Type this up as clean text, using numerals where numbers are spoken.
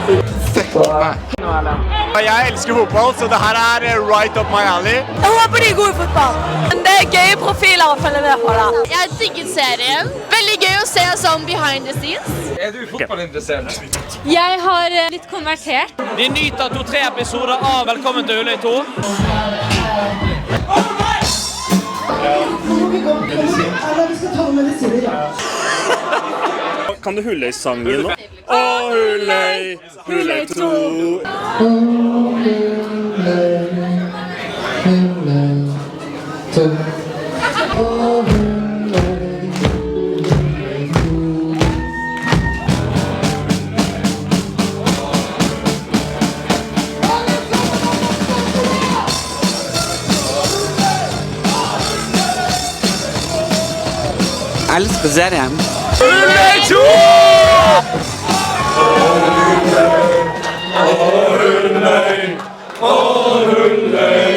Fuck meg. Jeg elsker fotball, så det her er right up my alley. Jeg håper de er gode i fotball. Men det er gøye profiler å følge med på da. Jeg digget serien. Veldig gøy å se sånn behind the scenes. Er du fotballinteressert? Jeg har litt konvertert. Vi nyter 2-3 episoder av Velkommen til Ulløy 2. Kan du Hulløy-sangen nå? Å, Hulløy, Hulløy 2. Jeg elsker serien. Ulløy 2! Hulløy!